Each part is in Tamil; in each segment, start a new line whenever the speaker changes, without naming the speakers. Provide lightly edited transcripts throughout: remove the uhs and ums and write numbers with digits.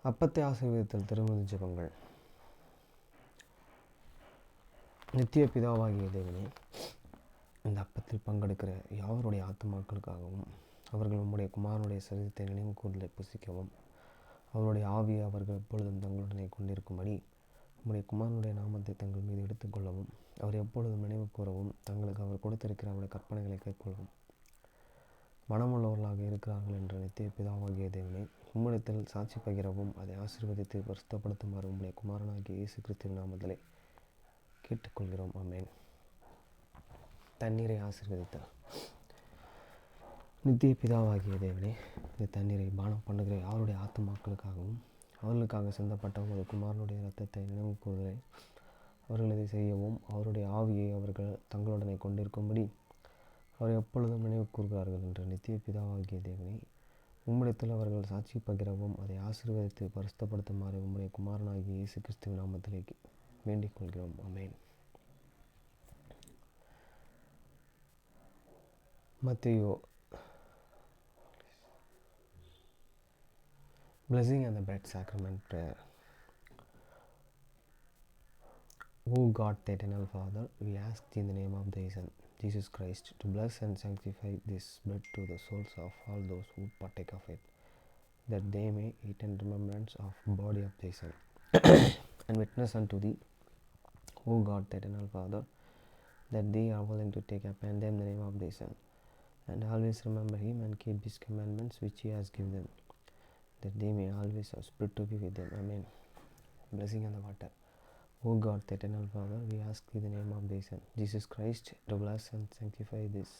அப்பத்தை ஆசீர்வதித்தல் திருமதி ஜெபங்கள். நித்திய பிதாவாகிய தேவனே, இந்த அப்பத்தில் பங்கெடுக்கிற யாவருடைய ஆத்துமாக்களுக்காகவும் அவர்கள் உம்முடைய குமாரனுடைய சரீரத்தை நினைவு கூர்தலை புசிக்கவும் அவருடைய ஆவியை அவர்கள் எப்பொழுதும் தங்களுடனே கொண்டிருக்கும்படி உம்முடைய குமாரனுடைய நாமத்தை தங்கள் மீது எடுத்துக்கொள்ளவும் அவர் எப்பொழுதும் நினைவு கூறவும் தங்களுக்கு அவர் கொடுத்திருக்கிற அவருடைய கற்பனைகளை கைக்கொள்ளவும் மனமுள்ளவர்களாக இருக்கிறார்கள் என்ற நித்திய பிதாவாகிய தேவனே, உம்மிடத்தில் சாட்சி பகிரவும் அதை ஆசீர்வதித்து பரிசுத்தப்படுத்துமாறு உம்முடைய குமாரனாகிய இயேசு கிறிஸ்துவின் நாமத்திலே கேட்டுக்கொள்கிறோம். ஆமென். தண்ணீரை ஆசீர்வதித்தார். நித்திய பிதாவாகிய தேவனே, இந்த தண்ணீரை பானம் பண்ணுகிற யாருடைய ஆத்துமாக்களுக்காகவும் அவர்களுக்காக சிந்தப்பட்ட ஒரு குமாரனுடைய இரத்தத்தை நினைவு கூறுதலை அவர்கள் இதை செய்யவும் அவருடைய ஆவியை அவர்கள் தங்களுடனே கொண்டிருக்கும்படி அவர் எப்பொழுதும் நினைவு கூறுகிறார்கள் என்ற நித்திய பிதாவாகிய தேவனே, உம்மிடத்தில் அவர்கள் சாட்சி பகிரவும் அதை ஆசீர்வதித்து பரிசுத்தப்படுத்துமாறு உம்முடைய குமாரனாகிய இயேசு கிறிஸ்துவின் நாமத்திலே வேண்டிக் கொள்கிறோம். ஆமென். மத்தேயு Blessing and the Bread Sacrament Prayer. O God, the Eternal Father, we ask thee in the name of thy Son, Jesus Christ, to bless and sanctify this bread to the souls of all those who partake of it, that they may eat in remembrance of the body of thy Son, and witness unto thee, O God, the Eternal Father, that they are willing to take upon them the name of thy Son, and always remember him and keep his commandments which he has given them, that they may always have spirit to be with them. Amen. Blessing on the water. O God, the Eternal Father, we ask thee in the name of thy Son, Jesus Christ, to bless and sanctify this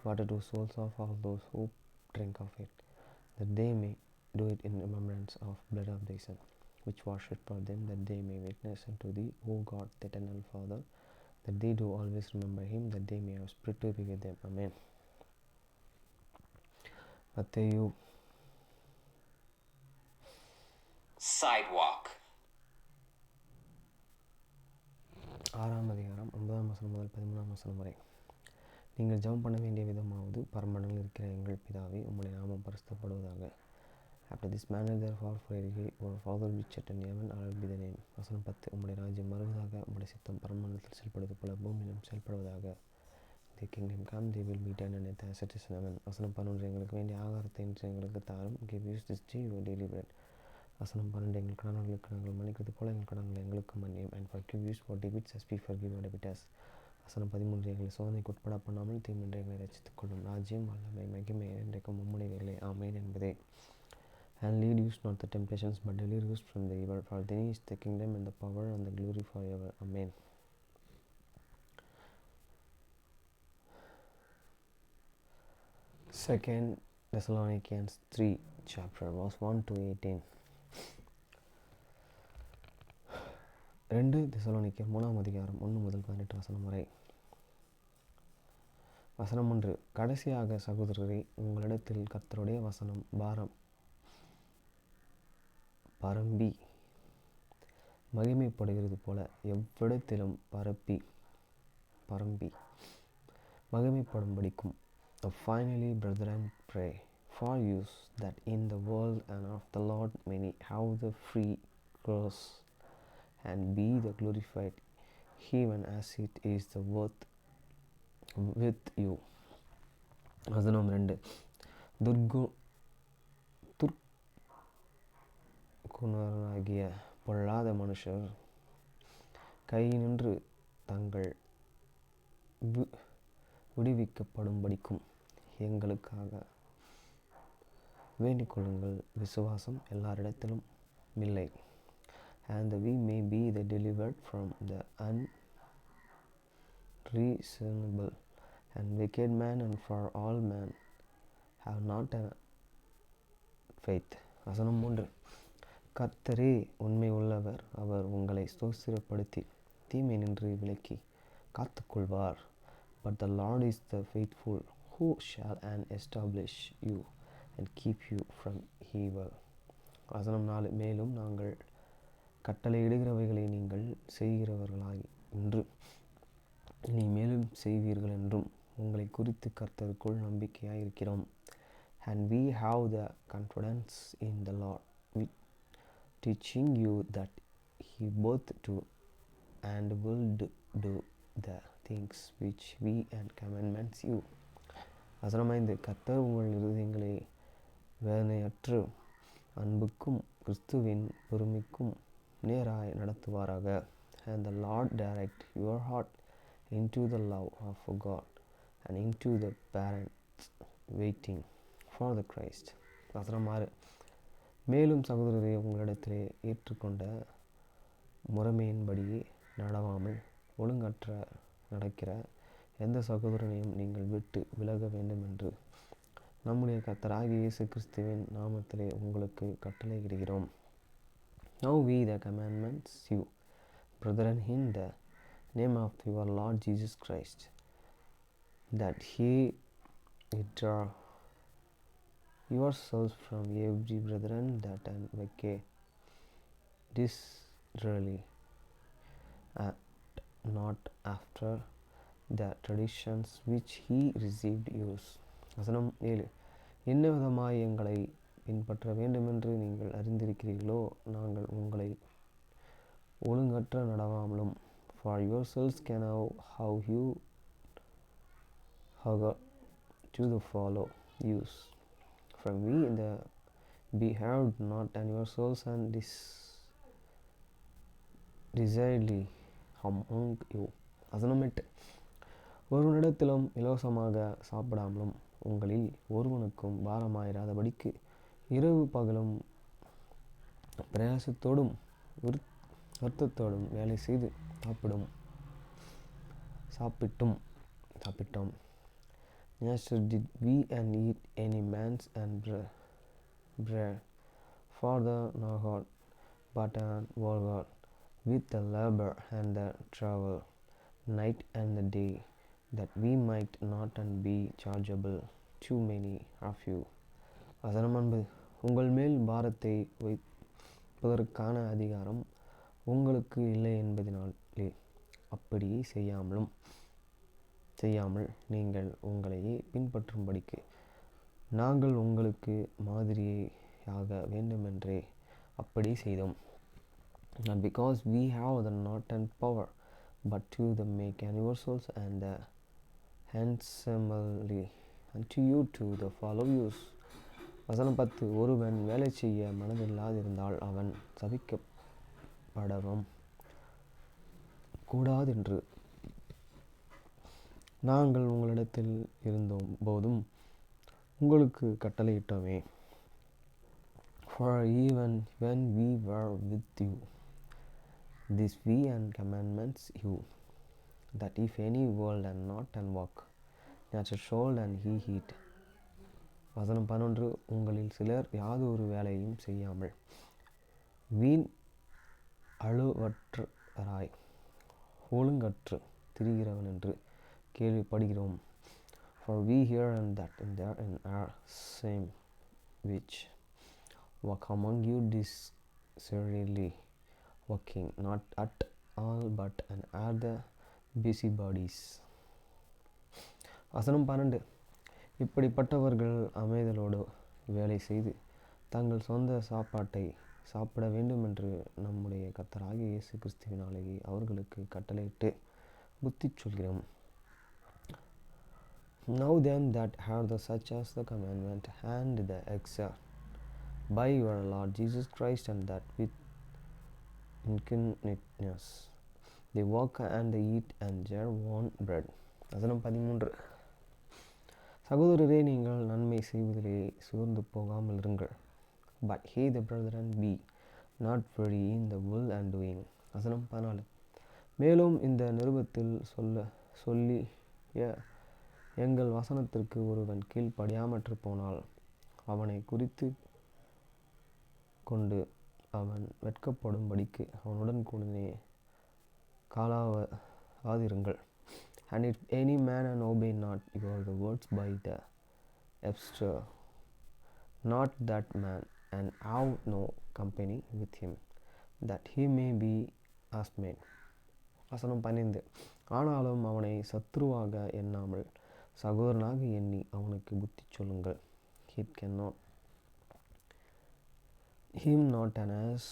water to souls of all those who drink of it, that they may do it in remembrance of blood of thy Son, which washed for them, that they may witness unto thee, O God, the Eternal Father, that they do always remember him, that they may have spirit to be with them. Amen. Matthew
Sidewalk.
6ஆம் அதிகாரம் 9ஆம் வசனம் முதல் 13ஆம் வசனம் வரை. நீங்கள் ஜெபம் பண்ண வேண்டிய விதமாவது, பரமண்டலில் இருக்கிற எங்கள் பிதாவே, உம்முடைய நாமம் பரிசுத்தப்படுவதாக. After this manner therefore pray ye, our Father which art in heaven, hallowed be thy name. வசனம் 10. உம்முடைய ராஜ்யம் வருவதாக, உம்முடைய சித்தம் பரமண்டலத்தில் செயல்படுவது போல பூமியிலும் செயல்படுவதாக. The kingdom come, they will be done on earth as it is in heaven. வசனம் 11. எங்களுக்கு வேண்டிய ஆகாரத்தை இன்று எங்களுக்கு தாரும். Give us this day our daily bread. வசனம் 12. எங்கள் கடன்களுக்கு நாங்கள் மன்னிக்கிறது போல எங்கள் கடன்களை எங்களுக்கு மன்னியும். And forgive us our debts as we forgive our debtors. வசனம் 13. எங்களை சோதனைக்கு உட்பட பண்ணாமல் தீமின்றி எங்களை ரட்சித்துக் கொள்ளும். ராஜ்யம் வல்லமை மகிமை என்றைக்கும் உம்முடையவைகளே. ஆமென் என்பதே. And lead us not the temptations, but deliver us from the evil. For thine is the kingdom and the power and the glory forever. Amen. Second Thessalonians 3 chapter verse 1 to 18. 2 தெசலோனிக்கேயர் 3ஆம் அதிகாரம் 1 முதல் 18 வசனம் வரை. வசனம் 1. கடைசியாக சகோதரரே, உங்களிடத்தில் கர்த்தருடைய வசனம் பரம்பி மகிமைப்படுகிறது போல எவ்விடத்திலும் பரம்பி மகிமைப்படும்படிக்கும். Finally, brethren, pray for you that in the world and of the Lord many have the free cross and be the glorified, even as it is the worth with you. வசனம் 2. துர்க்குணராகிய பொல்லாத மனுஷர் கையினின்று தங்கள் விடுவிக்கப்படும்படிக்கும் எங்களுக்காக வேண்டிக் கொள்ளுங்கள். விசுவாசம் எல்லாரிடத்திலும் இல்லை. And we may be delivered from the unreasonable and wicked man, and for all men have not a faith. வசனம் 3. கர்த்தரே உண்மை உள்ளவர், அவர் உங்களை ஸ்தோத்திரப்படுத்தி தீமை நின்று விலக்கி காத்துக்கொள்வார். But the Lord is the faithful, who shall and establish you and keep you from evil. வசனம் 4. மேலும் நாங்கள் கட்டளையிடுகிறவைகளை நீங்கள் செய்கிறவர்களாய் என்று நீ மேலும் செய்வீர்கள் என்றும் உங்களை குறித்து கர்த்தருக்குள் நம்பிக்கையாய் இருக்கிறோம். And we have the confidence in the Lord teaching you that he both do and will do the things which we and commandments you. வசனம் 5. கர்த்தர் உங்கள் இருதயங்களை வேதனையற்று அன்புக்கும் கிறிஸ்துவின் பொறுமைக்கும் நேராய் நடத்துவாராக. And the Lord direct your heart into the love of God and into the parents waiting for the Christ. வசனம் 6. மேலும் சகோதரரை உங்களிடத்திலே ஏற்றுக்கொண்ட முறைமையின்படி நடவாமல் ஒழுங்கற்ற நடக்கிற எந்த சகோதரனையும் நீங்கள் விட்டு விலக வேண்டுமென்று நம்முடைய கர்த்தராகிய இயேசு கிறிஸ்துவின் நாமத்திலே உங்களுக்கு கட்டளையிடுகிறோம். Now we the commandments you, brethren, in the name of your Lord Jesus Christ, that ye withdraw yourselves from every brethren that and wicked disorderly, not after the traditions which he received yours. வசனம் 7. என்ன விதமாய் எங்களை பின்பற்ற வேண்டுமென்று நீங்கள் அறிந்திருக்கிறீர்களோ, நாங்கள் உங்களை ஒழுங்கற்ற நடவாமலும் for yourselves can how you to the follow use from we in the behaved not and yourselves and desiredly among you. வசனம் 8. ஒருவனிடத்திலும் இலவசமாக சாப்பிடாமலும் உங்களில் ஒருவனுக்கும் பாரமாயிராதபடிக்கு இரவு பகலும் பிரயாசத்தோடும் வருத்தத்தோடும் வேலை செய்து சாப்பிட்டோம். Neither did we and eat any man's and bread for the God, but an work with the labor and the travel, night and the day, that we might not and be chargeable too many of you. வசனம் 9. உங்கள் மேல் பாரத்தை வைப்பதற்கான அதிகாரம் உங்களுக்கு இல்லை என்பதினாலே அப்படி செய்யாமல் நீங்கள் உங்களையே பின்பற்றும்படிக்கு நாங்கள் உங்களுக்கு மாதிரியாக வேண்டுமென்றே அப்படி செய்தோம். Not because we have the not and power, but to the make and yourselves and the handsomely unto you to the follow use. வசனம் 10. ஒருவன் வேலை செய்ய மனதில்லாதிருந்தால் அவன் சபிக்கப்படவும் கூடாதென்று நாங்கள் உங்களிடத்தில் இருந்தோம் போதும் உங்களுக்கு கட்டளையிட்டோமே. For even when we were with you, this we and commandments you, that if any world and not and walk, nature soul and he eat. வசனம் 11. உங்களில் சிலர் யாதொரு வேலையும் செய்யாமல் வீண் அழுவற்றராய் ஒழுங்கற்று திரிகிறவன் என்று கேள்விப்படுகிறோம். For we hear and that in there in our same which walk among you disorderly, working not at all but and are the busybodies. வசனம் 12. இப்படிப்பட்டவர்கள் அமைதலோடு வேலை செய்து தங்கள் சொந்த சாப்பாட்டை சாப்பிட வேண்டுமென்று நம்முடைய கர்த்தராகிய இயேசு கிறிஸ்துவினாலேயே அவர்களுக்கு கட்டளையிட்டு புத்தி சொல்கிறோம். Now then that have the such as the commandment and the exert by your Lord Jesus Christ, and that with incontinence they walk and they eat and their own bread. வசனம் 13. சகோதரரே, நீங்கள் நன்மை செய்வதிலே சோர்ந்து போகாமல் இருங்கள். But he the brethren be not weary in the will and doing. வசனம் 14. மேலும் இந்த நிருபத்தில் சொல்லிய எங்கள் வசனத்திற்கு ஒருவன் கீழ்ப்படியாமற்று போனால் அவனை குறித்து கொண்டு அவன் வெட்கப்படும்படிக்கு அவனுடன் கூடனே காலாவாதிருங்கள். And if any man and obey not your the words by the abstir not that man and have no company with him, that he may be ashamed. வசனம் 15. ஆனாலும் அவனை சத்ருவாக எண்ணாமல் சகோதரனாக எண்ணி அவனுக்கு புத்தி சொல்லுங்கள். He cannot him not an ass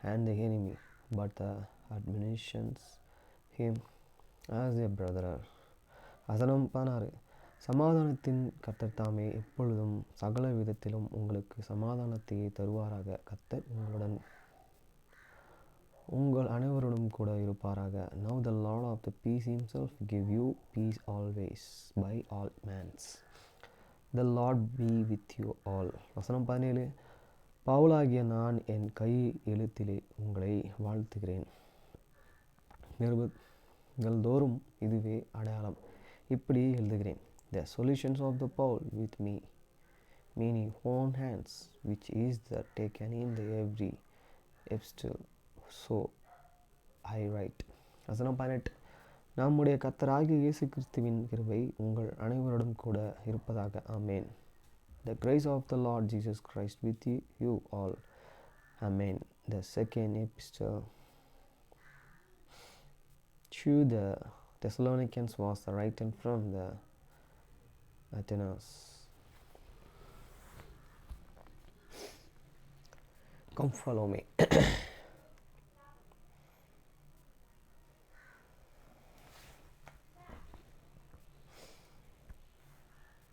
and the enemy, but the admonitions him as a brother. வசனம் 16. சமாதானத்தின் கர்த்தர் தாமே எப்பொழுதும் சகல விதத்திலும் உங்களுக்கு சமாதானத்தையே தருவாராக. கர்த்தர் உங்கள் அனைவருடன் கூட இருப்பாராக. Now the Lord of the peace himself give you peace always by all means. The Lord be with you all. வசனம் 17. பவுலாகிய நான் என் கை எழுத்திலே உங்களை வாழ்த்துகிறேன். நிருபங்கள் தோறும் இதுவே அடையாளம். இப்படி எழுதுகிறேன். The solutions of the Paul with me, meaning own hands, which is the taken in the every epistle, so I write. வசனம் 18. நம்முடைய கர்த்தராகிய இயேசு கிறிஸ்துவின் கிருபை உங்கள் அனைவரோடும் கூட இருப்பதாக. ஆமென். The grace of the Lord Jesus Christ with you all. Amen. The second epistle to the Thessalonians was written from the Athens. Come follow me.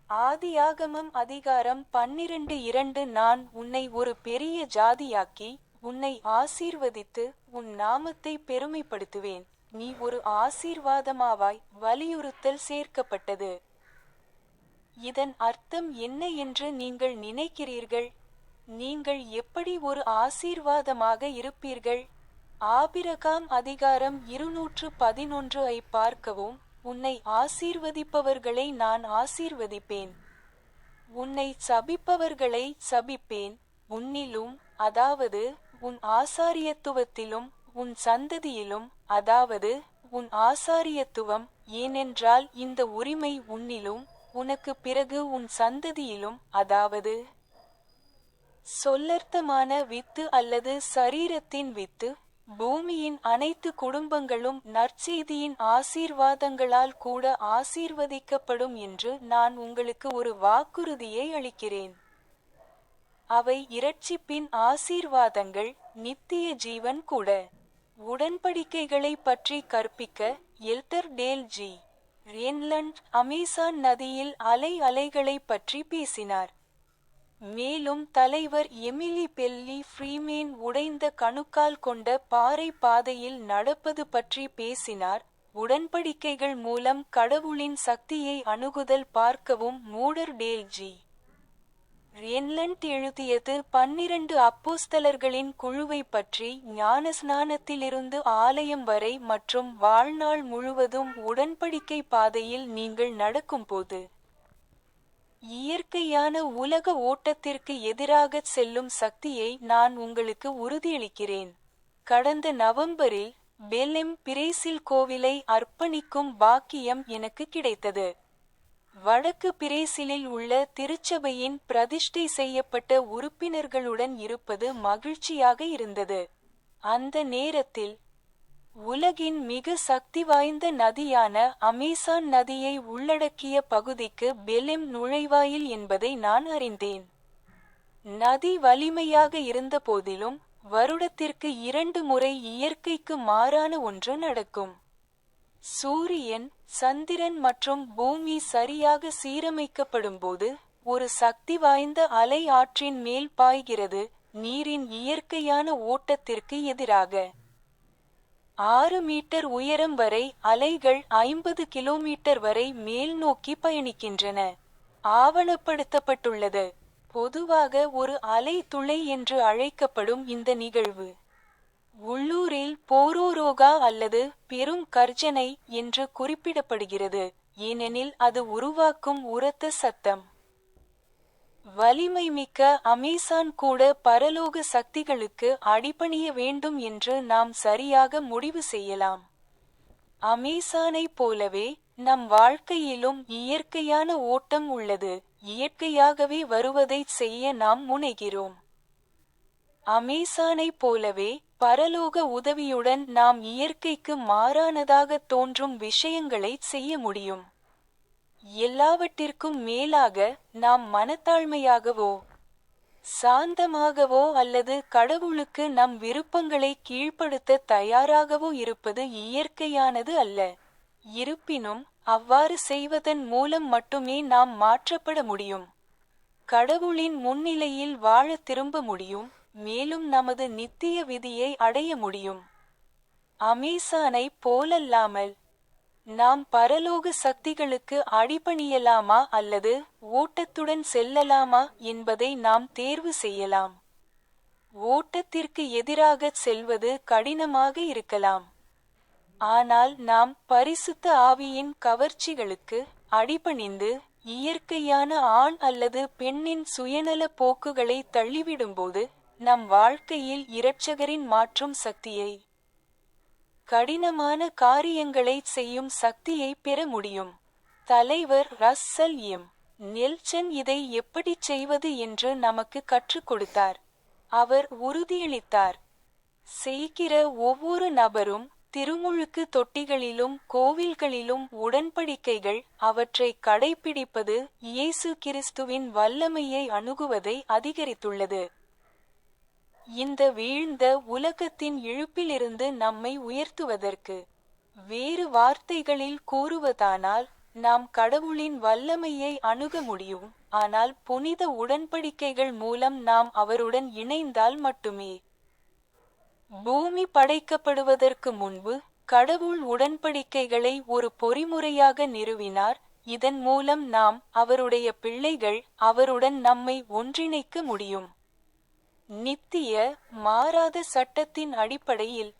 ஆதியாகமம் அதிகாரம் 12:2. நான் உன்னை ஒரு பெரிய ஜாதியாக்கி உன்னை ஆசீர்வதித்து உன் நாமத்தை பெருமைப்படுத்துவேன், நீ ஒரு ஆசீர்வாதமாவாய். வலியுறுத்தல் சேர்க்கப்பட்டது. இதன் அர்த்தம் என்ன என்று நீங்கள் நினைக்கிறீர்கள்? நீங்கள் எப்படி ஒரு ஆசீர்வாதமாக இருப்பீர்கள்? ஆபிரகாம் அதிகாரம் 211 பார்க்கவும். உன்னை ஆசீர்வதிப்பவர்களை நான் ஆசீர்வதிப்பேன், உன்னை சபிப்பவர்களை சபிப்பேன். உன்னிலும், அதாவது உன் ஆசாரியத்துவத்திலும், உன் சந்ததியிலும், அதாவது உன் ஆசாரியத்துவம், ஏனென்றால் இந்த உரிமை உன்னிலும், உனக்கு பிறகு உன் சந்ததியிலும், அதாவது சொல்லர்த்தமான வித்து அல்லது சரீரத்தின் வித்து, பூமியின் அனைத்து குடும்பங்களும் நற்செய்தியின் ஆசீர்வாதங்களால் கூட ஆசீர்வதிக்கப்படும் என்று நான் உங்களுக்கு ஒரு வாக்குறுதியை அளிக்கிறேன். அவை இரட்சிப்பின் ஆசீர்வாதங்கள், நித்திய ஜீவன் கூட. உடன்படிக்கைகளை பற்றி கற்பிக்க எல்டர் டேல் ஜி. ரென்லண்ட் அமேசான் நதியில் அலைகளை பற்றி பேசினார். மேலும் தலைவர் எமிலி பெல்லி ஃப்ரீமேன் உடைந்த கணுக்கால் கொண்ட பாறை பாதையில் நடப்பது பற்றி பேசினார். உடன்படிக்கைகள் மூலம் கடவுளின் சக்தியை அணுகுதல் பார்க்கவும் மூடர் டேல் ஜி. ரென்லண்ட் எழுதியது 12 அப்போஸ்தலர்களின் குழுவை பற்றி, ஞானஸ்நானத்திலிருந்து ஆலயம் வரை மற்றும் வாழ்நாள் முழுவதும் உடன்படிக்கை பாதையில் நீங்கள் நடக்கும்போது இயற்கையான உலக ஓட்டத்திற்கு எதிராகச் செல்லும் சக்தியை நான் உங்களுக்கு உறுதியளிக்கிறேன். கடந்த நவம்பரில் பெலெம் பிரேசில் கோவிலை அர்ப்பணிக்கும் பாக்கியம் எனக்கு கிடைத்தது. வடக்கு பிரேசிலில் உள்ள திருச்சபையின் பிரதிஷ்டை செய்யப்பட்ட உறுப்பினர்களுடன் இருப்பது மகிழ்ச்சியாக இருந்தது. அந்த நேரத்தில் உலகின் மிக சக்தி வாய்ந்த நதியான அமேசான் நதியை உள்ளடக்கிய பகுதிக்கு பெலெம் நுழைவாயில் என்பதை நான் அறிந்தேன். நதி வலிமையாக இருந்த போதிலும் வருடத்திற்கு 2 முறை இயற்கைக்கு மாறான ஒன்று நடக்கும். சூரியன், சந்திரன் மற்றும் பூமி சரியாக சீரமைக்கப்படும்போது ஒரு சக்தி வாய்ந்த அலை ஆற்றின் மேல் பாய்கிறது, நீரின் இயற்கையான ஓட்டத்திற்கு எதிராக. 6 மீட்டர் உயரம் வரை அலைகள் 50 கிலோமீட்டர் வரை மேல் நோக்கி பயணிக்கின்றன. ஆவணப்படுத்தப்பட்டுள்ளது. பொதுவாக ஒரு அலை துளை என்று அழைக்கப்படும் இந்த நிகழ்வு உள்ளூரில் போரோரோகா அல்லது பெரும் கர்ஜனை என்று குறிப்பிடப்படுகிறது, ஏனெனில் அது உருவாக்கும் உரத்த சத்தம். வலிமை மிக்க அமேசான் கூட பரலோக சக்திகளுக்கு அடிபணிய வேண்டும் என்று நாம் சரியாக முடிவு செய்யலாம். அமேசானை போலவே நம் வாழ்க்கையிலும் இயற்கையான ஓட்டம் உள்ளது. இயற்கையாகவே வருவதைச் செய்ய நாம் முனைகிறோம். அமேசானை போலவே பரலோக உதவியுடன் நாம் இயற்கைக்கு மாறானதாக தோன்றும் விஷயங்களைச் செய்ய முடியும். எல்லாவற்றிற்கும் மேலாக நாம் மனத்தாழ்மையாகவோ சாந்தமாகவோ அல்லது கடவுளுக்கு நம் விருப்பங்களை கீழ்ப்படுத்த தயாராகவோ இருப்பது இயற்கையானது அல்ல. இருப்பினும் அவ்வாறு செய்வதன் மூலம் மட்டுமே நாம் மாற்றப்பட முடியும். கடவுளின் முன்னிலையில் வாழ திரும்ப முடியும், மேலும் நமது நித்திய விதியை அடைய முடியும். அமேசானை போலல்லாமல் நாம் பரலோக சக்திகளுக்கு அடிபணியலாமா அல்லது ஓட்டத்துடன் செல்லலாமா என்பதை நாம் தேர்வு செய்யலாம். ஓட்டத்திற்கு எதிராகச் செல்வது கடினமாக இருக்கலாம். ஆனால் நாம் பரிசுத்த ஆவியின் கவர்ச்சிகளுக்கு அடிபணிந்து இயற்கையான ஆண் அல்லது பெண்ணின் சுயநல போக்குகளை தள்ளிவிடும்போது நம் வாழ்க்கையில் இரட்சகரின் மாற்றும் சக்தியை, கடினமான காரியங்களை செய்யும் சக்தியை பெற முடியும். தலைவர் ரஸ்ஸல் எம். நெல்சன் இதை எப்படிச் செய்வது என்று நமக்கு கற்றுக் கொடுத்தார். அவர் உறுதியளித்தார், செய்கிற ஒவ்வொரு நபரும் திருமுழுக்கு தொட்டிகளிலும் கோவில்களிலும் உடன்படிக்கைகள் அவற்றை கடைப்பிடிப்பது இயேசு கிறிஸ்துவின் வல்லமையை அணுகுவதை அதிகரித்துள்ளது. இந்த வீழ்ந்த உலகத்தின் இழுப்பிலிருந்து நம்மை உயர்த்துவதற்கு. வேறு வார்த்தைகளில் கூறுவதானால், நாம் கடவுளின் வல்லமையை அணுக முடியும், ஆனால் புனித உடன்படிக்கைகள் மூலம் நாம் அவருடன் இணைந்தால் மட்டுமே. பூமி படைக்கப்படுவதற்கு முன்பு கடவுள் உடன்படிக்கைகளை ஒரு பொறிமுறையாக நிறுவினார். இதன் மூலம் நாம் அவருடைய பிள்ளைகள், அவருடன் நம்மை ஒன்றிணைக்க முடியும். நித்திய மாறாத சட்டத்தின் அடிப்படையில்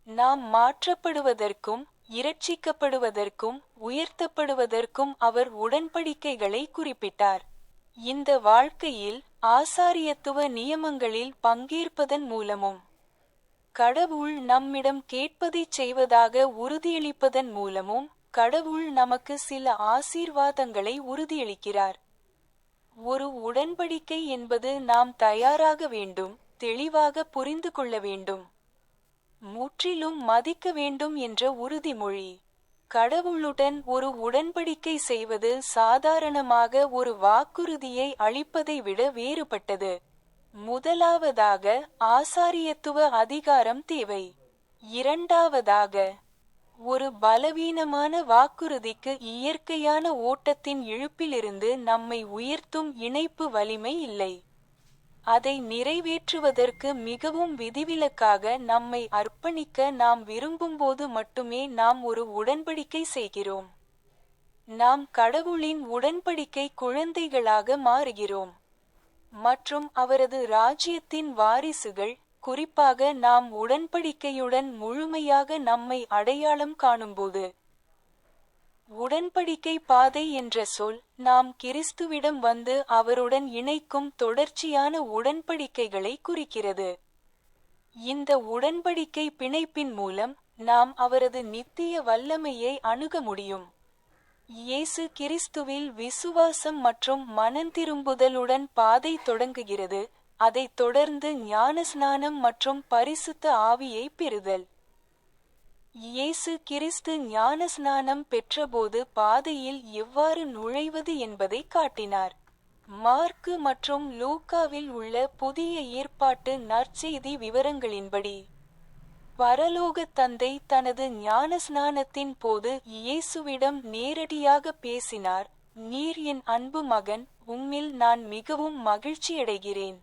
நாம் மாற்றப்படுவதற்கும் இரட்சிக்கப்படுவதற்கும் உயர்த்தப்படுவதற்கும் அவர் உடன்படிக்கைகளை குறிப்பிட்டார். இந்த வாழ்க்கையில் ஆசாரியத்துவ நியமங்களில் பங்கேற்பதன் மூலமும் கடவுள் நம்மிடம் கேட்பதைச் செய்வதாக உறுதியளிப்பதன் மூலமும் கடவுள் நமக்கு சில ஆசீர்வாதங்களை உறுதியளிக்கிறார். ஒரு உடன்படிக்கை என்பது நாம் தயாராக வேண்டும், தெளிவாக புரிந்து கொள்ள வேண்டும், முற்றிலும் மதிக்க வேண்டும் என்ற உறுதிமொழி. கடவுளுடன் ஒரு உடன்படிக்கை செய்வது சாதாரணமாக ஒரு வாக்குறுதியை அளிப்பதை விட வேறுபட்டது. முதலாவதாக ஆசாரியத்துவ அதிகாரம் தேவை. இரண்டாவதாக, ஒரு பலவீனமான வாக்குறுதிக்கு இயற்கையான ஓட்டத்தின் இழுப்பிலிருந்து நம்மை உயர்த்தும் இணைப்பு வலிமை இல்லை. அதை நிறைவேற்றுவதற்கு மிகவும் விதிவிலக்காக நம்மை அர்ப்பணிக்க நாம் விரும்பும்போது மட்டுமே நாம் ஒரு உடன்படிக்கை செய்கிறோம். நாம் கடவுளின் உடன்படிக்கை குழந்தைகளாக மாறுகிறோம் மற்றும் அவரது ராஜ்யத்தின் வாரிசுகள். குறிப்பாக நாம் உடன்படிக்கையுடன் முழுமையாக நம்மை அடையாளம் காணும்போது. உடன்படிக்கை பாதை என்ற சொல் நாம் கிறிஸ்துவிடம் வந்து அவருடன் இணைக்கும் தொடர்ச்சியான உடன்படிக்கைகளை குறிக்கிறது. இந்த உடன்படிக்கை பிணைப்பின் மூலம் நாம் அவரது நித்திய வல்லமையை அணுக முடியும். இயேசு கிறிஸ்துவில் விசுவாசம் மற்றும் மனந்திரும்புதலுடன் பாதை தொடங்குகிறது, அதைத் தொடர்ந்து ஞானஸ்நானம் மற்றும் பரிசுத்த ஆவியை பெறுதல். இயேசு கிறிஸ்து ஞானஸ்நானம் பெற்றபோது பாதையில் எவ்வாறு நுழைவது என்பதை காட்டினார். மார்க்கு மற்றும் லூக்காவில் உள்ள புதிய ஏற்பாட்டு நற்செய்தி விவரங்களின்படி, பரலோக தந்தை தனது ஞானஸ்நானத்தின் போது இயேசுவிடம் நேரடியாக பேசினார், நீர் என் அன்பு மகன், உம்மில் நான் மிகவும் மகிழ்ச்சியடைகிறேன்.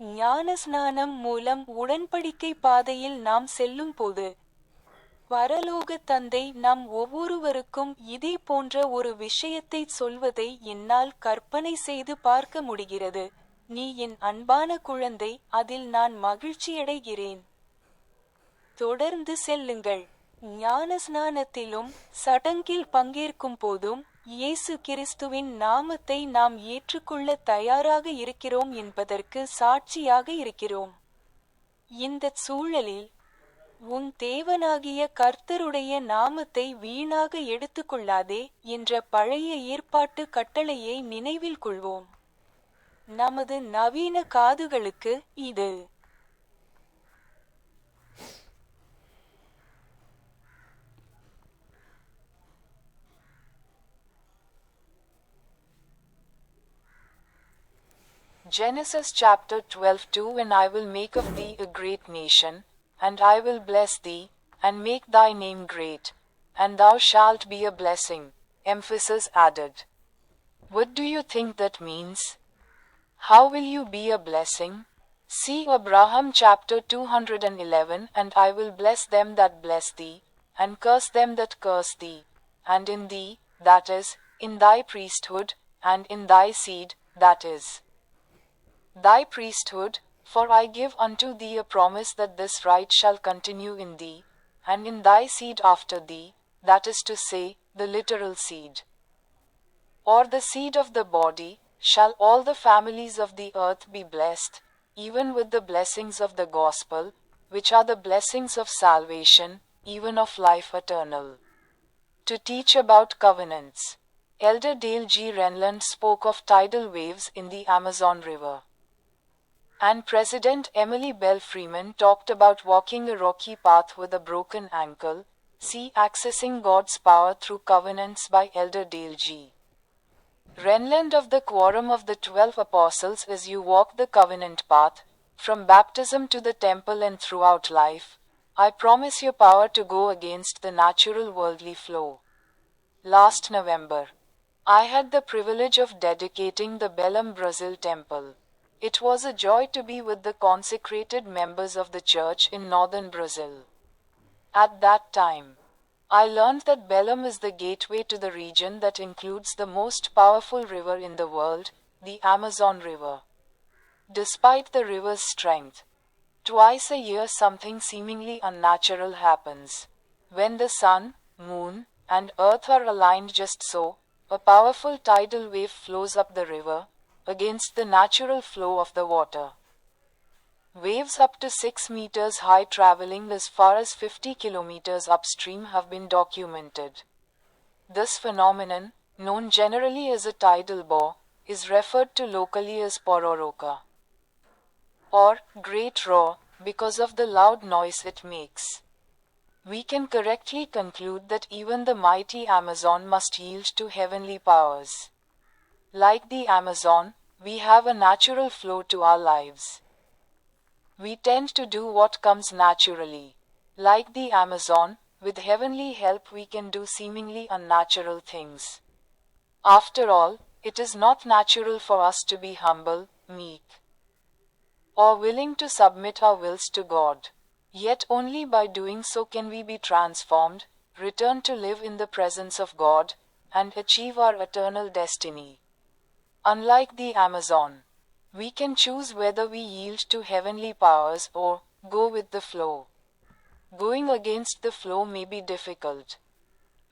ஞானஸ்நானம் மூலம் உடன்படிக்கை பாதையில் நாம் செல்லும் போது பரலோக தந்தை நம் ஒவ்வொருவருக்கும் இதே போன்ற ஒரு விஷயத்தைச் சொல்வதை என்னால் கற்பனை செய்து பார்க்க முடிகிறது, நீ என் அன்பான குழந்தை, அதில் நான் மகிழ்ச்சியடைகிறேன். தொடர்ந்து செல்லுங்கள். ஞானஸ்நானத்திலும் சடங்கில் பங்கேற்கும் போதும் இயேசு கிறிஸ்துவின் நாமத்தை நாம் ஏற்றுக்கொள்ள தயாராக இருக்கிறோம் என்பதற்கு சாட்சியாக இருக்கிறோம். இந்தச் சூழலில், உன் தேவனாகிய கர்த்தருடைய நாமத்தை வீணாக எடுத்துக்கொள்ளாதே என்ற பழைய ஏற்பாட்டு கட்டளையை நினைவில் கொள்வோம். நமது நவீன காதுகளுக்கு இது Genesis chapter 12:2 And I will make of thee a great nation, and I will bless thee, and make thy name great, and thou shalt be a blessing. Emphasis added. What do you think that means? How will you be a blessing? See Abraham chapter 211 And I will bless them that bless thee, and curse them that curse thee, and in thee, that is, in thy priesthood, and in thy seed, that is, thy priesthood, for I give unto thee a promise that this right shall continue in thee, and in thy seed after thee, that is to say, the literal seed, or the seed of the body, shall all the families of the earth be blessed, even with the blessings of the gospel, which are the blessings of salvation, even of life eternal. To teach about covenants, Elder Dale G. Renlund spoke of tidal waves in the Amazon River. And President Emily Bell Freeman talked about walking a rocky path with a broken ankle. See Accessing God's Power Through Covenants by Elder Dale G. Renlund of the Quorum of the 12 Apostles. As you walk the covenant path, from baptism to the temple and throughout life, I promise you power to go against the natural worldly flow. Last November, I had the privilege of dedicating the Belém, Brazil temple. It was a joy to be with the consecrated members of the church in northern Brazil. At that time, I learned that Belém is the gateway to the region that includes the most powerful river in the world, the Amazon River. Despite the river's strength, twice a year something seemingly unnatural happens. When the sun, moon, and earth are aligned just so, a powerful tidal wave flows up the river, against the natural flow of the water. Waves up to 6 meters high traveling as far as 50 kilometers upstream have been documented. This phenomenon, known generally as a tidal bore, is referred to locally as pororoca, or great roar, because of the loud noise it makes. We can correctly conclude that even the mighty Amazon must yield to heavenly powers. Like the Amazon, we have a natural flow to our lives. We tend to do what comes naturally. Like the Amazon, with heavenly help we can do seemingly unnatural things. After all, it is not natural for us to be humble, meek, or willing to submit our wills to God. Yet only by doing so can we be transformed, return to live in the presence of God, and achieve our eternal destiny. Unlike the Amazon, we can choose whether we yield to heavenly powers or go with the flow. Going against the flow may be difficult.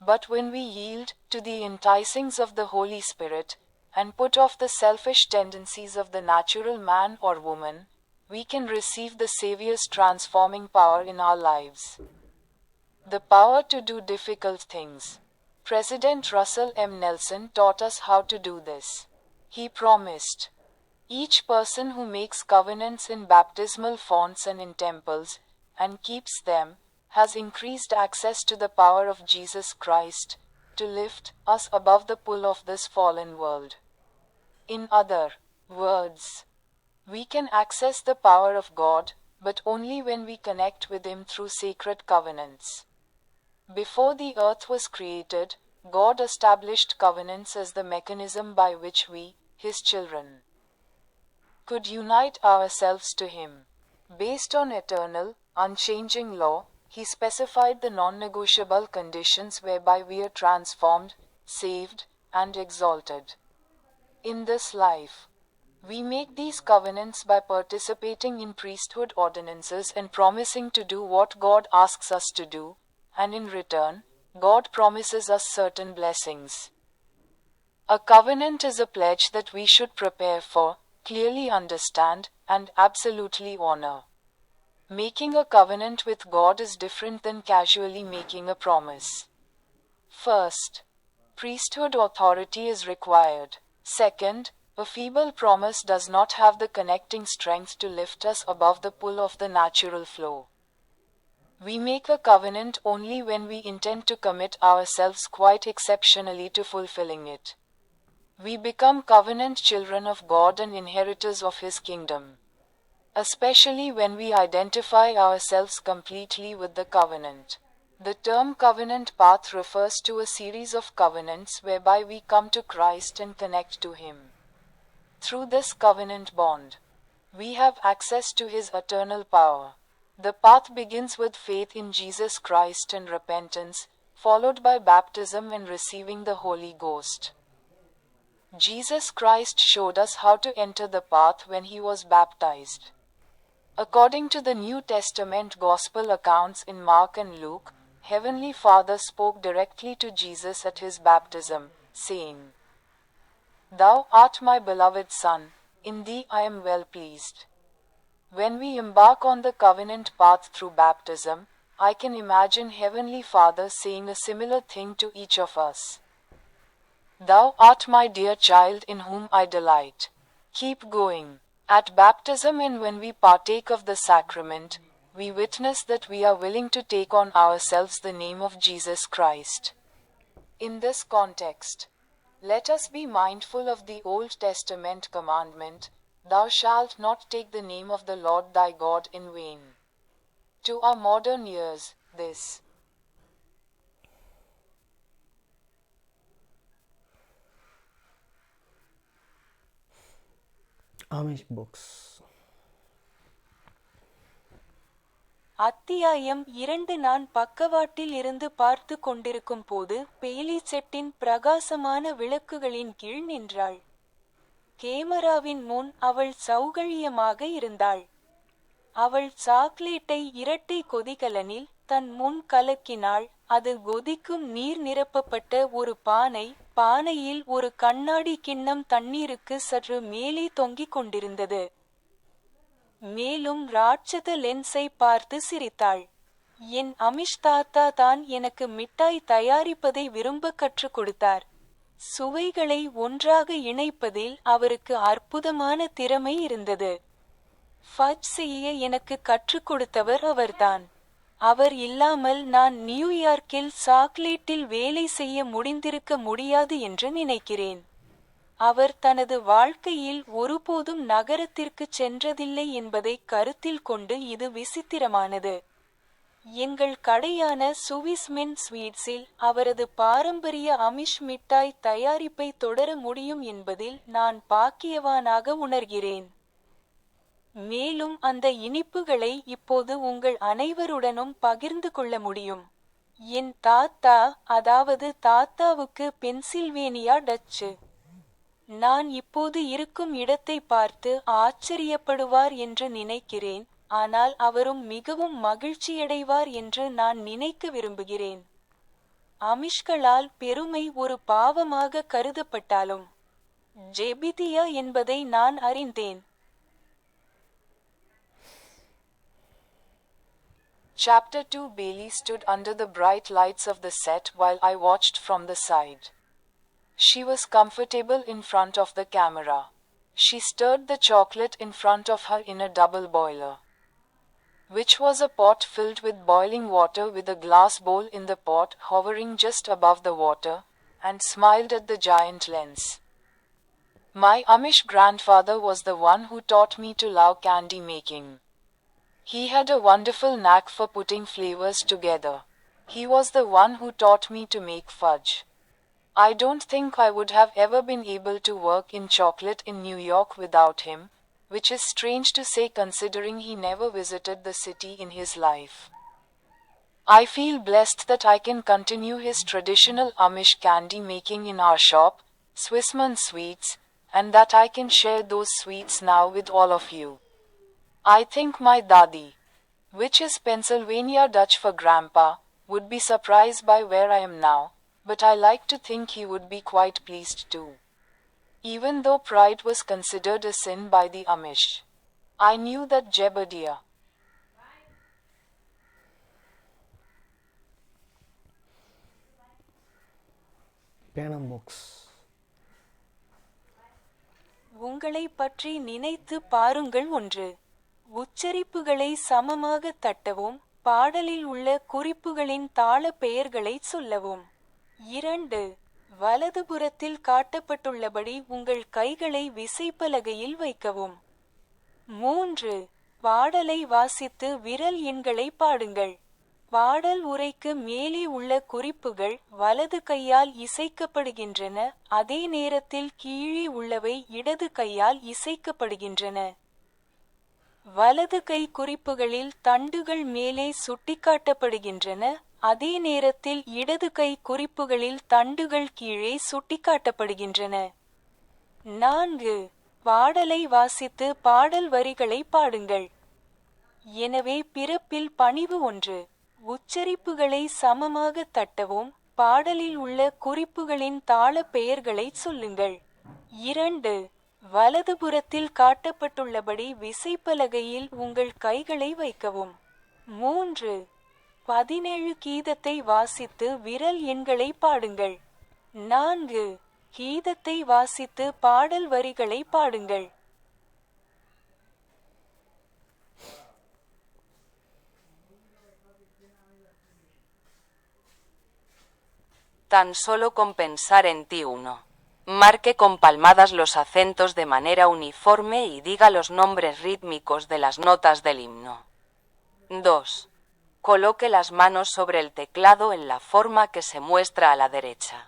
But when we yield to the enticings of the Holy Spirit, and put off the selfish tendencies of the natural man or woman, we can receive the Savior's transforming power in our lives. The power to do difficult things. President Russell M. Nelson taught us how to do this. He promised, each person who makes covenants in baptismal fonts and in temples, and keeps them, has increased access to the power of Jesus Christ, to lift us above the pull of this fallen world. In other words, we can access the power of God, but only when we connect with Him through sacred covenants. Before the earth was created, God established covenants as the mechanism by which we, His children, could unite ourselves to Him. Based on eternal, unchanging law, He specified the non-negotiable conditions whereby we are transformed, saved, and exalted. In this life, we make these covenants by participating in priesthood ordinances and promising to do what God asks us to do, and in return, God promises us certain blessings. A covenant is a pledge that we should prepare for, clearly understand, and absolutely honor. Making a covenant with God is different than casually making a promise. First, priesthood authority is required. Second, a feeble promise does not have the connecting strength to lift us above the pull of the natural flow. We make a covenant only when we intend to commit ourselves quite exceptionally to fulfilling it. We become covenant children of God and inheritors of His kingdom. Especially when we identify ourselves completely with the covenant. The term covenant path refers to a series of covenants whereby we come to Christ and connect to Him. Through this covenant bond, we have access to His eternal power. The path begins with faith in Jesus Christ and repentance, followed by baptism and receiving the Holy Ghost. Jesus Christ showed us how to enter the path when He was baptized. According to the New Testament Gospel accounts in Mark and Luke, Heavenly Father spoke directly to Jesus at His baptism, saying, "Thou art my beloved Son, in Thee I am well pleased." When we embark on the covenant path through baptism, I can imagine Heavenly Father saying a similar thing to each of us. "Thou art my dear child in whom I delight. Keep going." At baptism and when we partake of the sacrament, we witness that we are willing to take on ourselves the name of Jesus Christ. In this context, let us be mindful of the Old Testament commandment, "Thou shalt not take the name of the Lord thy God in vain." To our modern ears, this
Amish books.
அத்தியாயம் 2. நான் பக்கவாட்டில் இருந்து பார்த்து கொண்டிருக்கும் போது பேலி செட்டின் பிரகாசமான விளக்குகளின் கீழ் நின்றாள். கேமராவின் முன் அவள் சௌகரியமாக இருந்தாள். அவள் சாக்லேட்டை இரட்டை கொதிகலனில் தன் முன் கலக்கினாள். அது கொதிக்கும் நீர் நிரப்பப்பட்ட ஒரு பானை. பானையில் ஒரு கண்ணாடி கிண்ணம் தண்ணீருக்கு சற்று மேலே தொங்கிக் கொண்டிருந்தது. மேலும் ராட்சத லென்ஸை பார்த்து சிரித்தாள். என் அமிஷ் தாத்தா தான் எனக்கு மிட்டாய் தயாரிப்பதை விரும்ப கற்றுக் கொடுத்தார். சுவைகளை ஒன்றாக இணைப்பதில் அவருக்கு அற்புதமான திறமை இருந்தது. ஃபட்ஜ் செய்ய எனக்கு கற்றுக் கொடுத்தவர் அவர்தான். அவர் இல்லாமல் நான் நியூயார்க்கில் சாக்லேட்டில் வேலை செய்ய முடிந்திருக்க முடியாது என்று நினைக்கிறேன். அவர் தனது வாழ்க்கையில் ஒருபோதும் நகரத்திற்குச் சென்றதில்லை என்பதை கருத்தில் கொண்டு இது விசித்திரமானது. எங்கள் கடையான சுவிஸ்மென் ஸ்வீட்ஸில் அவரது பாரம்பரிய அமிஷ் மிட்டாய் தயாரிப்பை தொடர முடியும் என்பதில் நான் பாக்கியவானாக உணர்கிறேன். மேலும் அந்த இனிப்புகளை இப்போது உங்கள் அனைவருடனும் பகிர்ந்து கொள்ள முடியும். என் தாத்தா, அதாவது தாத்தாவுக்கு பென்சில்வேனியா டச்சு. நான் இப்போது இருக்கும் இடத்தை பார்த்து ஆச்சரியப்படுவார் என்று நினைக்கிறேன், ஆனால் அவரும் மிகவும் மகிழ்ச்சியடைவார் என்று நான் நினைக்க விரும்புகிறேன். அமிஷ்களால் பெருமை ஒரு பாவமாக கருதப்பட்டாலும் ஜெபிதியா என்பதை நான் அறிந்தேன்.
Chapter 2. Bailey stood under the bright lights of the set while I watched from the side. She was comfortable in front of the camera. She stirred the chocolate in front of her in a double boiler, which was a pot filled with boiling water with a glass bowl in the pot hovering just above the water, and smiled at the giant lens. My Amish grandfather was the one who taught me to love candy making. He had a wonderful knack for putting flavors together. He was the one who taught me to make fudge. I don't think I would have ever been able to work in chocolate in New York without him, which is strange to say considering he never visited the city in his life. I feel blessed that I can continue his traditional Amish candy making in our shop, Swissman Sweets, and that I can share those sweets now with all of you. I think my Dadi, which is Pennsylvania Dutch for grandpa, would be surprised by where I am now, but I like to think he would be quite pleased too. Even though pride was considered a sin by the Amish, I knew that Jebediah
Panam books.
உங்களை பற்றி நினைத்து பாருங்கள். 1. உச்சரிப்புகளை சமமாக தட்டவும், பாடலில் உள்ள குறிப்புகளின் தாள பெயர்களை சொல்லவும். 2. வலதுபுறத்தில் காட்டப்பட்டுள்ளபடி உங்கள் கைகளை விசைப்பலகையில் வைக்கவும். 3. பாடலை வாசித்து விரல் எண்களை பாடுங்கள். பாடல் உரைக்கு மேலே உள்ள குறிப்புகள் வலது கையால் இசைக்கப்படுகின்றன, அதே நேரத்தில் கீழே உள்ளவை இடது கையால் இசைக்கப்படுகின்றன. வலது கை குறிப்புகளில் தண்டுகள் மேலே சுட்டிக்காட்டப்படுகின்றன, அதே நேரத்தில் இடது கை குறிப்புகளில் தண்டுகள் கீழே சுட்டிக்காட்டப்படுகின்றன. 4. பாடலை வாசித்து பாடல் வரிகளை பாடுங்கள். எனவே பிறப்பில் பணிவு 1. உச்சரிப்புகளை சமமாக தட்டவும், பாடலில் உள்ள குறிப்புகளின் தாள பெயர்களை சொல்லுங்கள். 2. வலதுபுறத்தில் காட்டப்பட்டுள்ளபடி விசைப்பலகையில் உங்கள் கைகளை வைக்கவும். 3. 17 கீதத்தை வாசித்து விரல் எண்களை பாடுங்கள். 4. கீதத்தை வாசித்து பாடல் வரிகளை பாடுங்கள்.
Tan solo con pensar en ti 1. Marque con palmadas los acentos de manera uniforme y diga los nombres rítmicos de las notas del himno. 2. Coloque las manos sobre el teclado en la forma que se muestra a la derecha.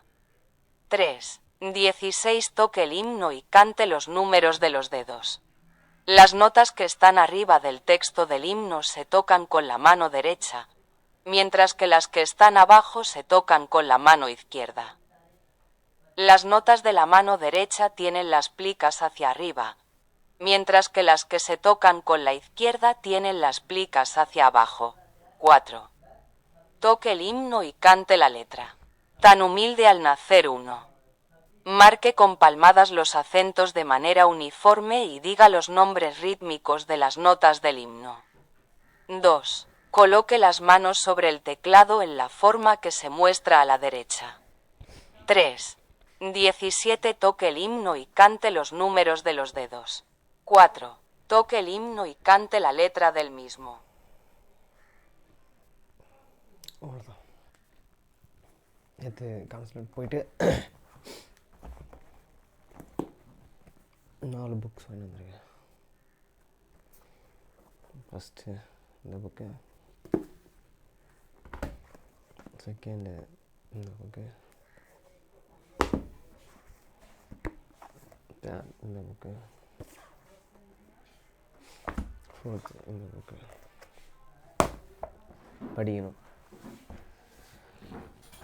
3. 16 Toque el himno y cante los números de los dedos. Las notas que están arriba del texto del himno se tocan con la mano derecha, mientras que las que están abajo se tocan con la mano izquierda. Las notas de la mano derecha tienen las plicas hacia arriba, mientras que las que se tocan con la izquierda tienen las plicas hacia abajo. 4. Toque el himno y cante la letra. Tan humilde al nacer 1. Marque con palmadas los acentos de manera uniforme y diga los nombres rítmicos de las notas del himno. 2. Coloque las manos sobre el teclado en la forma que se muestra a la derecha. 3. 17 Toque el himno y cante los números de los dedos. 4. Toque el himno y cante la letra del mismo.
அவ்வளோதான். நேற்று கான்சலேட் போயிட்டு 4 புக்ஸ் வாங்கி வந்திருக்கேன். ஃபஸ்ட்டு இந்த புக்கு, செகண்டு இந்த புக்கு, தேர்ட் இந்த புக்கு, ஃபோர்த்து இந்த புக்கு படிக்கணும்.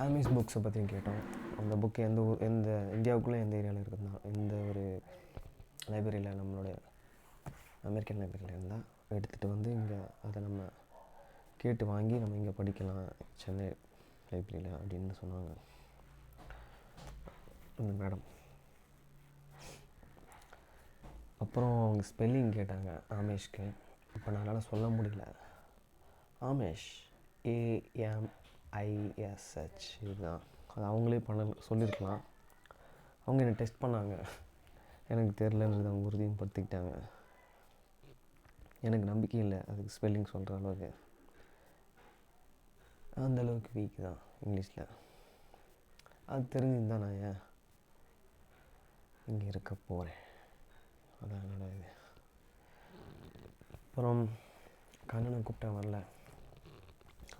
ஆமிஸ் புக்ஸை பற்றியும் கேட்டோம். அந்த புக்கு எந்த இந்தியாவுக்குள்ளே எந்த ஏரியாவில் இருக்குதுன்னா, எந்த ஒரு லைப்ரரியில், நம்மளுடைய அமெரிக்கன் லைப்ரரியில் இருந்தால் எடுத்துகிட்டு வந்து இங்கே அதை நம்ம கேட்டு வாங்கி நம்ம இங்கே படிக்கலாம் சென்னை லைப்ரரியில் அப்படின்னு சொன்னாங்க அந்த மேடம். அப்புறம் அவங்க ஸ்பெல்லிங் கேட்டாங்க ஆமேஷ்க்கு. இப்போ என்னால் சொல்ல முடியல. ஆமேஷ் AMISH இதுதான். அது அவங்களே சொல்லியிருக்கலாம். அவங்க என்னை டெஸ்ட் பண்ணாங்க. எனக்கு தெரிலன்றது அவங்க உறுதியும் படுத்திக்கிட்டாங்க. எனக்கு நம்பிக்கை இல்லை அதுக்கு ஸ்பெல்லிங் சொல்கிற அளவுக்கு. அந்தளவுக்கு வீக் தான் இங்கிலீஷில். அது தெரிஞ்சுன்னு நான் ஏன் இங்கே இருக்க போகிறேன். அதான் என்னோட இது. அப்புறம் கண்ணனை கூப்பிட்டேன், வரல.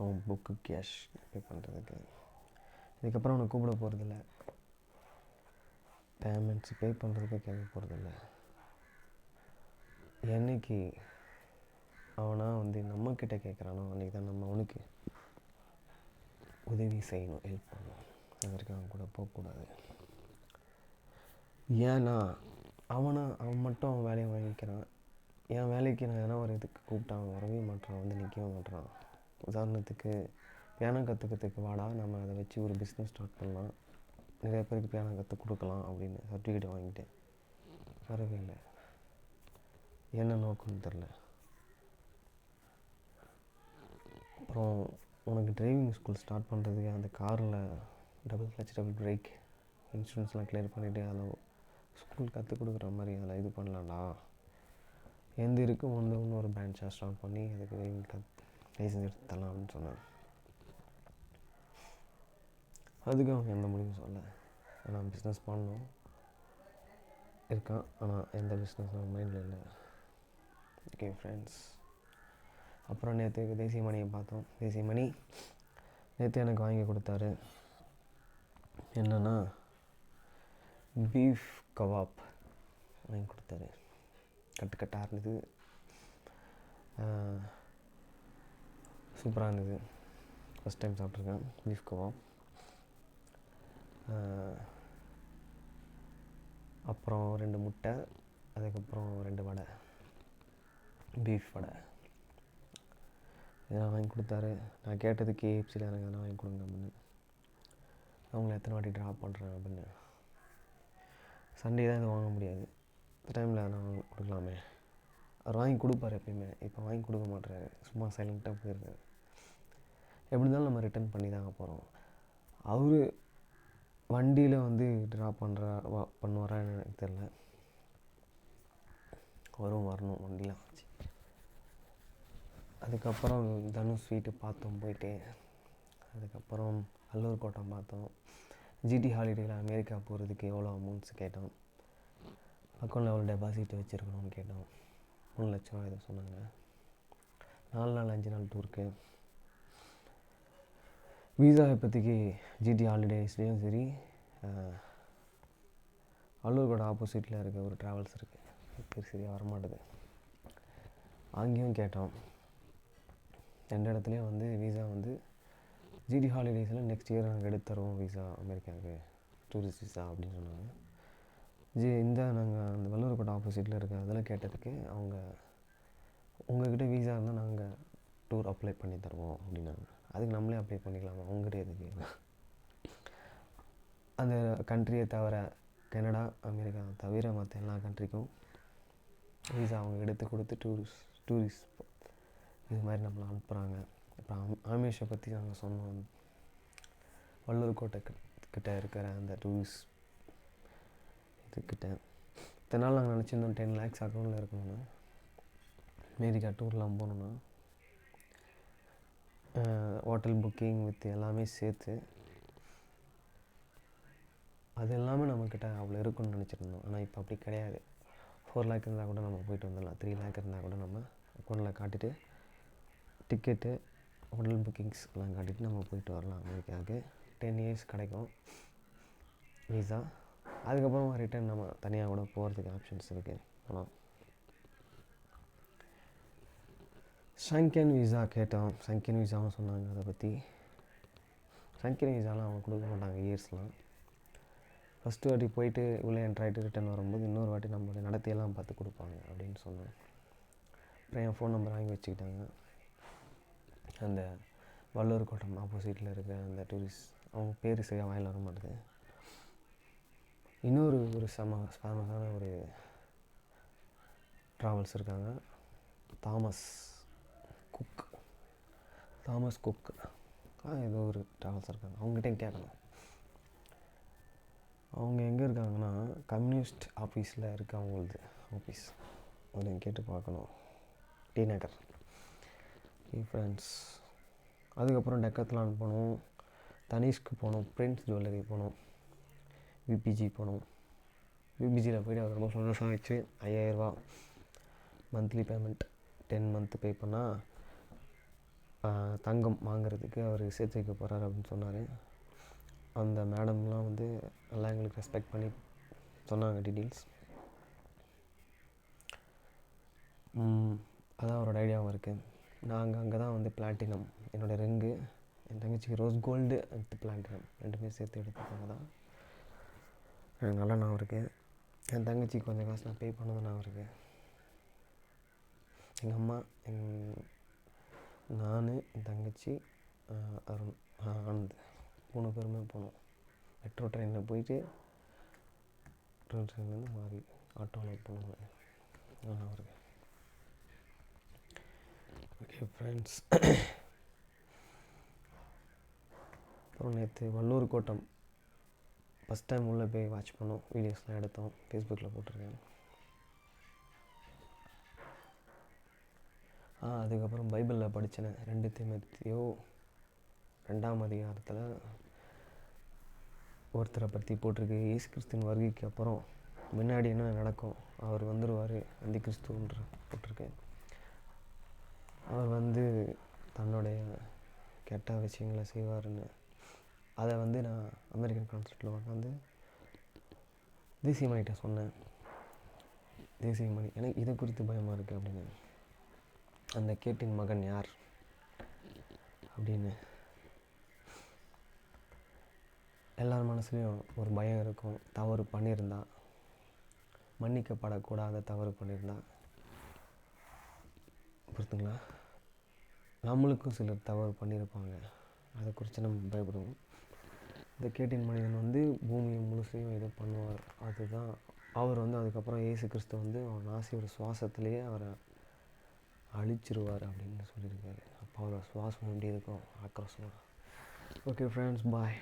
அவன் புக்கு கேஷ் பே பண்ணுறதுக்கு. இதுக்கப்புறம் அவனை கூப்பிட போகிறதில்ல. பேமெண்ட்ஸ் பே பண்ணுறதுக்கு கேட்க போகிறதில்ல. என்னைக்கு அவனாக வந்து நம்மக்கிட்ட கேட்குறானோ அன்றைக்கி தான் நம்ம அவனுக்கு உதவி செய்யணும், ஹெல்ப் பண்ணணும். அது வரைக்கும் அவன் கூட போகக்கூடாது. ஏன்னா அவன் மட்டும் அவன் வேலையை வாங்கிக்கிறான். என் வேலைக்கு நான் எதனா ஒரு இதுக்கு கூப்பிட்டா அவன் வரவே மாட்டான், வந்து நிற்கவே மாட்டான். உதாரணத்துக்கு பியானோ கற்றுக்கிறதுக்கு வாடா, நம்ம அதை வச்சு ஒரு பிஸ்னஸ் ஸ்டார்ட் பண்ணலாம், நிறைய பேருக்கு பியானோ கற்றுக் கொடுக்கலாம் அப்படின்னு சர்டிஃபிகேட் வாங்கிட்டேன். வரவே இல்லை. என்ன நோக்கம்னு தெரில. அப்புறம் உனக்கு டிரைவிங் ஸ்கூல் ஸ்டார்ட் பண்ணுறதுக்கு அந்த காரில் டபுள் கிளச் டபுள் பிரேக் இன்சூரன்ஸ்லாம் கிளியர் பண்ணிவிட்டு அதில் ஸ்கூல் கற்றுக் கொடுக்குற மாதிரி அதில் இது பண்ணலாம்டா. எந்த இருக்குது இன்னொரு பிரான்ச்சாக ஸ்டார்ட் பண்ணி அதுக்கு டிரைவிங் லைசன்ஸ் எடுத்து தரலாம் அப்படின்னு சொன்னேன். அதுக்கு அவங்க எந்த முடிவும் சொல்ல. நான் பிஸ்னஸ் பண்ணணும் இருக்கான், ஆனால் எந்த பிஸ்னஸ் மைண்டில் இல்லை. ஓகே ஃப்ரெண்ட்ஸ், அப்புறம் நேற்று தேசிய மணியை பார்த்தோம். தேசிய மணி நேற்று எனக்கு வாங்கி கொடுத்தாரு. என்னென்னா பீஃப் கபாப் வாங்கி கொடுத்தாரு. கட்டாக இருந்தது, சூப்பராக இருந்தது. ஃபஸ்ட் டைம் சாப்பிட்ருக்கேன் பீஃப் கபாப். அப்புறம் 2 முட்டை, அதுக்கப்புறம் 2 வடை, பீஃப் வடை இதெல்லாம் வாங்கி கொடுத்தாரு. நான் கேட்டது KFCயில் எனக்கு அதெல்லாம் வாங்கி கொடுங்க அப்படின்னு. அவங்கள எத்தனை வாட்டி ட்ராப் பண்ணுறேன் அப்படின்னு. சண்டே தான் இது வாங்க முடியாது, இந்த டைமில் நான் வாங்கி கொடுக்கலாமே. அவர் வாங்கி கொடுப்பார் எப்பயுமே, இப்போ வாங்கி கொடுக்க மாட்டேறாரு, சும்மா சைலண்ட்டாக போயிருக்காரு. எப்படி இருந்தாலும் நம்ம ரிட்டர்ன் பண்ணி தாங்க போகிறோம். அவர் வண்டியில் வந்து ட்ராப் பண்ணுவாரா எனக்கு தெரில. வரணும் வண்டிலாம் வச்சு. அதுக்கப்புறம் தனுஷ் வீட்டு பார்த்தோம் போயிட்டு. அதுக்கப்புறம் அல்லூர் கோட்டம் பார்த்தோம். ஜிடி ஹாலிடேயில் அமெரிக்கா போகிறதுக்கு எவ்வளோ அமௌண்ட்ஸ் கேட்டோம். அக்கௌண்ட்டில் எவ்வளோ டெபாசிட் வச்சுருக்கணும்னு கேட்டோம். 3 லட்ச ரூபா இதை சொன்னாங்க. 4 நாள் 5 நாள் டூருக்கு. வீசா இப்போதைக்கு ஜிடி ஹாலிடேஸ்லேயும் சரி, அல்லூர்கோட ஆப்போசிட்டில் இருக்க ஒரு ட்ராவல்ஸ் இருக்குது, பேர் சரியாக வரமாட்டுது, அங்கேயும் கேட்டோம். 2 இடத்துலையும் வந்து வீசா வந்து ஜிடி ஹாலிடேஸில் நெக்ஸ்ட் இயர் நாங்கள் எடுத்து தருவோம் வீசா, அமெரிக்காவுக்கு டூரிஸ்ட் வீசா அப்படின்னு சொன்னாங்க. நாங்கள் அந்த வல்லூர்கோட்டை ஆப்போசிட்டில் இருக்க அதெல்லாம் கேட்டதுக்கு அவங்க, உங்கள்கிட்ட வீசா இருந்தால் நாங்கள் டூர் அப்ளை பண்ணி தருவோம் அப்படின்னாங்க. அதுக்கு நம்மளே அப்ளை பண்ணிக்கலாமா, அவங்ககிட்ட எதுக்கு? அந்த கண்ட்ரியை தவிர, கனடா அமெரிக்கா தவிர மற்ற எல்லா கண்ட்ரிக்கும் வீசா அவங்க எடுத்து கொடுத்து டூரிஸ்ட் இது மாதிரி நம்மளை அனுப்புகிறாங்க. இப்போ ஆமேஷை பற்றி நாங்கள் சொன்னோம். வள்ளூர் கோட்டை கிட்ட இருக்கிற அந்த டூரிஸ்ட் இதுக்கிட்ட இத்தனை நாள் நாங்கள் நினச்சிருந்தோம் 10 lakhs அக்கௌண்ட்டில் இருக்கணும்னா, அமெரிக்கா டூர்லாம் போகணுன்னா ஹோட்டல் புக்கிங் வித் எல்லாமே சேர்த்து அது எல்லாமே நம்மக்கிட்ட அவ்வளோ இருக்குன்னு நினச்சிருந்தோம். ஆனால் இப்போ அப்படி கிடையாது. 4 lakh இருந்தால் கூட நம்ம போயிட்டு வந்துடலாம். 3 lakh இருந்தால் கூட நம்ம அக்கௌண்ட்டில் காட்டிட்டு டிக்கெட்டு ஹோட்டல் புக்கிங்ஸ் எல்லாம் காட்டிட்டு நம்ம போயிட்டு வரலாம் அமெரிக்காவுக்கு. 10 years கிடைக்கும் வீசா. அதுக்கப்புறம் ரிட்டர்ன் நம்ம தனியாக கூட போகிறதுக்கு ஆப்ஷன்ஸ் இருக்குது. ஆனால் ஷங்கன் வீசா கேட்டோம். ஷங்கன் வீசாவும் சொன்னாங்க. அதை பற்றி ஷங்கன் வீசாலாம் அவங்க கொடுக்க மாட்டாங்க இயர்ஸ்லாம். ஃபஸ்ட்டு வாட்டி போயிட்டு உள்ளே என்ட்ராயிட்டு ரிட்டர்ன் வரும்போது இன்னொரு வாட்டி நம்மளுடைய நடத்தையெல்லாம் பார்த்து கொடுப்பாங்க அப்படின்னு சொன்னேன். அப்புறம் என் ஃபோன் நம்பர் வாங்கி வச்சுக்கிட்டாங்க. அந்த வள்ளூர் கோட்டம் ஆப்போசிட்டில் இருக்க அந்த டூரிஸ்ட், அவங்க பேர் சரியாக வாயில் வர மாட்டேது. இன்னொரு ஃபேமஸான ஒரு ட்ராவல்ஸ் இருக்காங்க, தாமஸ் குக் ஏதோ ஒரு ட்ராவல்ஸ் இருக்காங்க. அவங்ககிட்ட கேட்கணும். அவங்க எங்கே இருக்காங்கன்னா கம்யூனிஸ்ட் ஆஃபீஸில் இருக்க அவங்களது ஆஃபீஸ். அதை கேட்டு பார்க்கணும். டி நகர். ஃப்ரெண்ட்ஸ், அதுக்கப்புறம் டெக்கத்லான் போனோம், தனிஷ்க்கு போனோம், பிரின்ஸ் ஜுவல்லரி போனோம், விபிஜி போனோம். விபிஜியில் போய்ட்டு அது ரொம்ப சந்தோஷம் ஆயிடுச்சு. 5000 ரூபா மந்த்லி பேமெண்ட், 10 month பே பண்ணால் தங்கம் வாங்கிறதுக்கு அவர் சேர்த்து வைக்க போகிறார் அப்படின்னு சொன்னார். அந்த மேடம்லாம் வந்து நல்லா எங்களுக்கு ரெஸ்பெக்ட் பண்ணி சொன்னாங்க டீட்டெயில்ஸ். அதான் அவரோட ஐடியாவும் இருக்குது. நாங்கள் அங்கே தான் வந்து பிளாட்டினம், என்னோடய ரிங்கு, என் தங்கச்சிக்கு ரோஸ் கோல்டு அண்ட் பிளாட்டினம் 2மே சேர்த்து எடுத்துக்காங்க தான். எனக்கு நல்லா நான் இருக்குது. என் தங்கச்சிக்கு கொஞ்சம் காசு நான் பே பண்ணது நான் இருக்குது. எங்கள் அம்மா, நான், என் தங்கச்சி, அருண், ஆனந்த் 3 பேருமே போனோம். மெட்ரோ ட்ரெயினில் போயிட்டு மெட்ரோ ட்ரெயின்லேருந்து மாறி ஆட்டோவில் போனோம். நல்லா இருக்கு. ஓகே ஃப்ரெண்ட்ஸ், அப்புறம் நேற்று வள்ளூர் கோட்டம் ஃபஸ்ட் டைம் உள்ளே போய் வாட்ச் பண்ணோம். வீடியோஸ்லாம் எடுத்தோம், ஃபேஸ்புக்கில் போட்டிருக்கேன். அதுக்கப்புறம் பைபிளில் படித்தேன். 2 தீமோத்தேயு 2ஆம் அதிகாரத்தில் ஒருத்தரை பற்றி போட்டிருக்கு. இயேசு கிறிஸ்துவின் வருகைக்கு அப்புறம் முன்னாடி என்ன நடக்கும், அவர் வந்துடுவார் அந்தி கிறிஸ்துன்ற போட்டிருக்கு. அவர் வந்து தன்னுடைய கெட்ட விஷயங்களை செய்வார்னு. அதை வந்து நான் அமெரிக்கன் கான்செப்டில் உட்காந்து தேசியமணிகிட்ட சொன்னேன். தேசியமணி எனக்கு இதை குறித்து பயமாக இருக்குது அப்படின்னு. அந்த கேட்டின் மகன் யார் அப்படின்னு எல்லார் மனசுலேயும் ஒரு பயம் இருக்கும். தவறு பண்ணியிருந்தா, மன்னிக்கப்படக்கூடாத தவறு பண்ணியிருந்தா, புரியுதுங்களா? நம்மளுக்கும் சிலர் தவறு பண்ணியிருப்பாங்க. அதை குறித்து நம்ம பயப்படுவோம். இந்த கேட்டின் மனிதன் வந்து பூமியை முழுசையும் இது பண்ணுவார். அதுதான் அவர் வந்து அதுக்கப்புறம் இயேசு கிறிஸ்து வந்து அவர் நாசியோட சுவாசத்திலேயே அவரை அழிச்சிருவார் அப்படின்னு சொல்லியிருக்காரு. அப்போ அவரோட சுவாசம் எப்படி இருக்கும், ஆக்ரோஷமாக. ஓகே ஃப்ரெண்ட்ஸ், பாய்.